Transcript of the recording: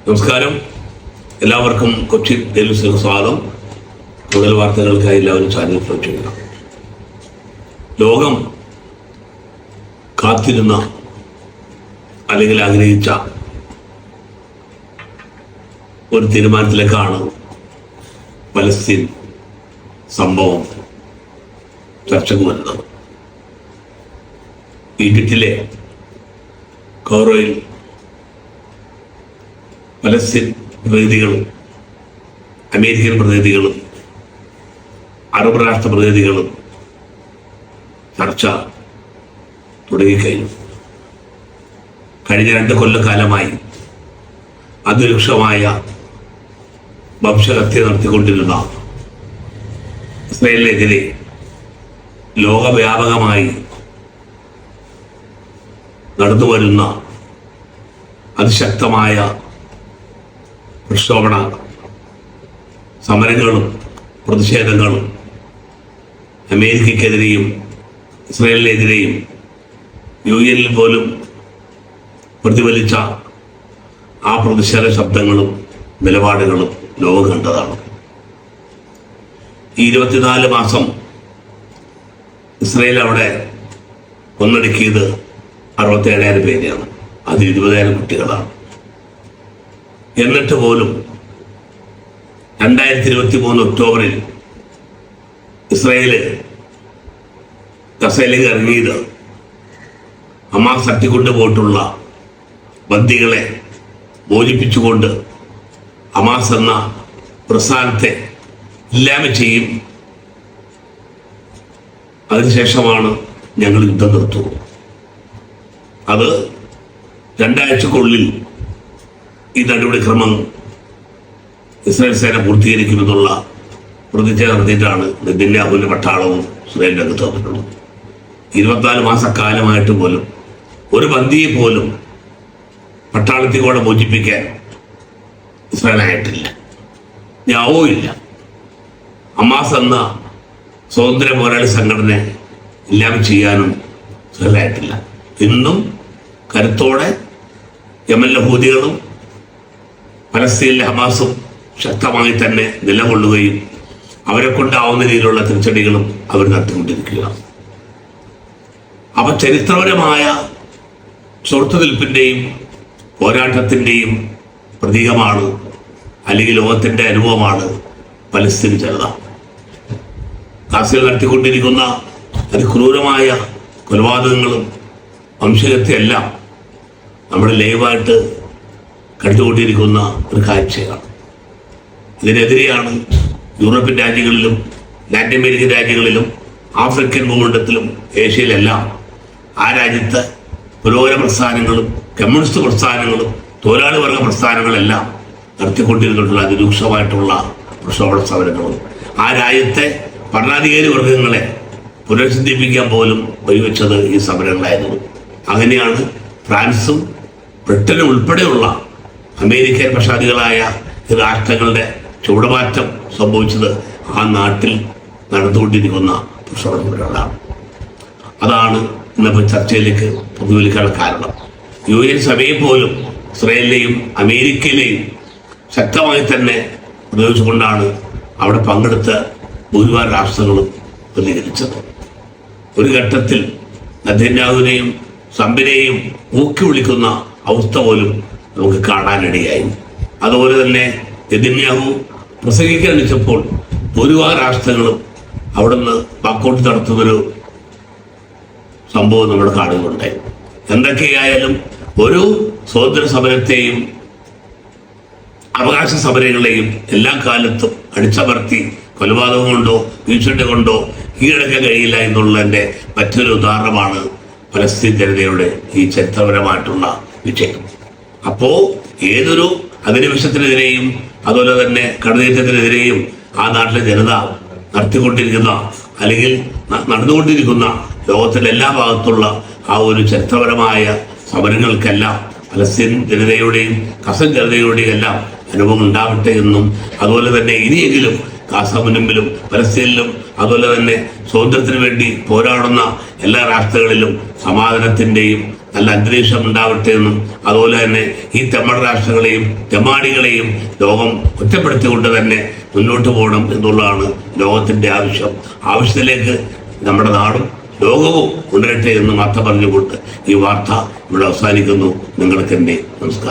നമസ്കാരം, എല്ലാവർക്കും കൊച്ചി ഡെയിലി ന്യൂസിലേക്ക് സ്വാഗതം. കൂടുതൽ വാർത്തകൾക്കായി എല്ലാവരും ചാനൽ ഫോളോ ചെയ്യുക. ലോകം കാത്തിരുന്ന അല്ലെങ്കിൽ ആഗ്രഹിച്ച ഒരു തീരുമാനത്തിലേക്കാണ് പലസ്തീൻ സംഭവം ചർച്ചയ്ക്ക് വരുന്നത്. ഈജിപ്തിലെ കൈറോയിൽ പലസ്തീൻ പ്രതിനിധികളും അമേരിക്കൻ പ്രതിനിധികളും അറബ് രാഷ്ട്ര പ്രതിനിധികളും ചർച്ച തുടങ്ങിക്കഴിഞ്ഞു. കഴിഞ്ഞ 2 കൊല്ലക്കാലമായി അതിരൂക്ഷമായ വംശഹത്യ നടത്തിക്കൊണ്ടിരുന്ന ഇസ്രായേലിനെതിരെ ലോകവ്യാപകമായി നടന്നുവരുന്ന അതിശക്തമായ പ്രക്ഷോഭണ സമരങ്ങളും പ്രതിഷേധങ്ങളും അമേരിക്കയ്ക്കെതിരെയും ഇസ്രായേലിനെതിരെയും UN പോലും പ്രതിഫലിച്ച ആ പ്രതിഷേധ ശബ്ദങ്ങളും നിലപാടുകളും ലോകം കണ്ടതാണ്. ഈ 24 മാസം ഇസ്രായേൽ അവിടെ കൊന്നൊടുക്കിയത് 67,000 പേരെയാണ്. അത് 20,000 കുട്ടികളാണ്. എന്നിട്ട് പോലും 2023 ഒക്ടോബറിൽ ഇസ്രായേല് ഗസയിലേക്ക് ഇറങ്ങിയത് ഹമാസ് തട്ടിക്കൊണ്ടുപോയിട്ടുള്ള ബന്ദികളെ മോചിപ്പിച്ചുകൊണ്ട് ഹമാസ് എന്ന പ്രസ്ഥാനത്തെ ഇല്ലായ്മ ചെയ്യും. അതിനുശേഷമാണ് ഞങ്ങൾ യുദ്ധം നിർത്തുന്നത്. അത് 2 ആഴ്ചക്കുള്ളിൽ ഈ നടപടിക്രമം ഇസ്രായേൽ സേന പൂർത്തീകരിക്കുമെന്നുള്ള പ്രതിജ്ഞ നടത്തിയിട്ടാണ് നെതന്യാഹുവിന്റെ പട്ടാളവും ഇസ്രായേൽ രംഗത്ത് വന്നിട്ടുള്ളത്. 24 മാസക്കാലമായിട്ട് പോലും ഒരു ബന്ദിയെ പോലും പട്ടാളത്തിൽ കൂടെ മോചിപ്പിക്കാൻ ഇസ്രായേലായിട്ടില്ല, ഞാവും ഇല്ല. ഹമാസ് എന്ന സ്വതന്ത്ര പോരാളി സംഘടന ഇല്ലായ്മ ചെയ്യാനും ഇസ്രായേലായിട്ടില്ല. ഇന്നും കരുത്തോടെ യമനിലെ ഹൂതികളും പലസ്തീനിലെ ഹമാസും ശക്തമായി തന്നെ നിലകൊള്ളുകയും അവരെ കൊണ്ടാവുന്ന രീതിയിലുള്ള തിരിച്ചടികളും അവർ നടത്തിക്കൊണ്ടിരിക്കുകയാണ്. അപ്പൊ ചരിത്രപരമായ ചെറുത്തുനിൽപ്പിന്റെയും പോരാട്ടത്തിന്റെയും പ്രതീകമാണ്, അല്ലെങ്കിൽ ലോകത്തിന്റെ അനുഭവമാണ് പലസ്തീൻ ജനത. ഗാസയിൽ നടത്തിക്കൊണ്ടിരിക്കുന്ന അതിക്രൂരമായ കൊലപാതകങ്ങളും വംശഹത്യയെല്ലാം നമ്മൾ ലൈവായിട്ട് കണ്ടുകൊണ്ടിരിക്കുന്ന ഒരു കാഴ്ചയാണ്. ഇതിനെതിരെയാണ് യൂറോപ്യൻ രാജ്യങ്ങളിലും ലാറ്റിൻ അമേരിക്കൻ രാജ്യങ്ങളിലും ആഫ്രിക്കൻ ഭൂഖണ്ഡത്തിലും ഏഷ്യയിലെല്ലാം ആ രാജ്യത്തെ പുരോഗമന പ്രസ്ഥാനങ്ങളും കമ്മ്യൂണിസ്റ്റ് പ്രസ്ഥാനങ്ങളും തൊഴിലാളി വർഗ പ്രസ്ഥാനങ്ങളെല്ലാം നടത്തിക്കൊണ്ടിരുന്നിട്ടുള്ള അതിരൂക്ഷമായിട്ടുള്ള പ്രക്ഷോഭണ സമരങ്ങളും ആ രാജ്യത്തെ ഭരണാധികാരി വർഗങ്ങളെ പുനരുദ്ധരിപ്പിക്കാൻ പോലും വഴിവെച്ചത് ഈ സമരങ്ങളായിരുന്നു. അങ്ങനെയാണ് ഫ്രാൻസും ബ്രിട്ടനും ഉൾപ്പെടെയുള്ള അമേരിക്കൻ പക്ഷാധികളായ ഈ രാഷ്ട്രങ്ങളുടെ ചുവടുമാറ്റം സംഭവിച്ചത് ആ നാട്ടിൽ നടന്നുകൊണ്ടിരിക്കുന്ന പ്രക്ഷോഭങ്ങളാണ്. അതാണ് ഇന്നിപ്പോൾ ചർച്ചയിലേക്ക് പ്രതിഫലിക്കാനുള്ള കാരണം. UN സഭയിൽ പോലും ഇസ്രായേലിലെയും അമേരിക്കയിലെയും ശക്തമായി തന്നെ ഉപയോഗിച്ചുകൊണ്ടാണ് അവിടെ പങ്കെടുത്ത ഭൂരിഭാഗം രാഷ്ട്രങ്ങളും പ്രതികരിച്ചത്. ഒരു ഘട്ടത്തിൽ നെതന്യാഹുവിനെയും ട്രംപിനെയും ഊക്കി വിളിക്കുന്ന അവസ്ഥ പോലും നമുക്ക് കാണാനിടയായി. അതുപോലെ തന്നെ നെതന്യാഹു പ്രസംഗിക്കാൻ വെച്ചപ്പോൾ ഭൂരിഭാഗം രാഷ്ട്രങ്ങളും അവിടുന്ന് വാക്കൗട്ട് നടത്തുന്നൊരു സംഭവം നമ്മൾ കാണുന്നുണ്ടായി. എന്തൊക്കെയായാലും ഒരു സ്വാതന്ത്ര്യ സമരത്തെയും അവകാശ സമരങ്ങളെയും എല്ലാ കാലത്തും അടിച്ചമർത്തി കൊലപാതകം കൊണ്ടോ ഭീഷണി കൊണ്ടോ കീഴടക്കാൻ കഴിയില്ല എന്നുള്ളതിൻ്റെ മറ്റൊരു ഉദാഹരണമാണ് പലസ്തീൻ ജനതയുടെ ഈ ചരിത്രപരമായിട്ടുള്ള വിജയം. അപ്പോ ഏതൊരു അധിനിവേശത്തിനെതിരെയും അതുപോലെ തന്നെ കടന്നേറ്റത്തിനെതിരെയും ആ നാട്ടിലെ ജനത നടത്തിക്കൊണ്ടിരിക്കുന്ന അല്ലെങ്കിൽ നടന്നുകൊണ്ടിരിക്കുന്ന ലോകത്തിൻ്റെ എല്ലാ ഭാഗത്തുള്ള ആ ഒരു ചരിത്രപരമായ സമരങ്ങൾക്കെല്ലാം പലസ്തീൻ ജനതയുടെയും കസൻ ജനതയുടെയും എല്ലാം അനുഭവം ഉണ്ടാവട്ടെ എന്നും അതുപോലെ തന്നെ ഇനിയെങ്കിലും ഗാസ മുനമ്പിലും പലസ്തീനിലും അതുപോലെ തന്നെ സ്വാതന്ത്ര്യത്തിന് വേണ്ടി പോരാടുന്ന എല്ലാ രാഷ്ട്രങ്ങളിലും സമാധാനത്തിൻ്റെയും നല്ല അന്തരീക്ഷം ഉണ്ടാവട്ടെ എന്നും അതുപോലെ തന്നെ ഈ തെമ്മട രാഷ്ട്രങ്ങളെയും തെമ്മാടികളെയും ലോകം ഒറ്റപ്പെടുത്തിക്കൊണ്ട് തന്നെ മുന്നോട്ട് പോകണം എന്നുള്ളതാണ് ലോകത്തിന്റെ ആവശ്യത്തിലേക്ക് നമ്മുടെ നാടും ലോകവും ഉണരട്ടെ എന്ന് മാത്രം പറഞ്ഞുകൊണ്ട് ഈ വാർത്ത ഇവിടെ അവസാനിക്കുന്നു. നിങ്ങൾക്ക് എൻ്റെ നമസ്കാരം.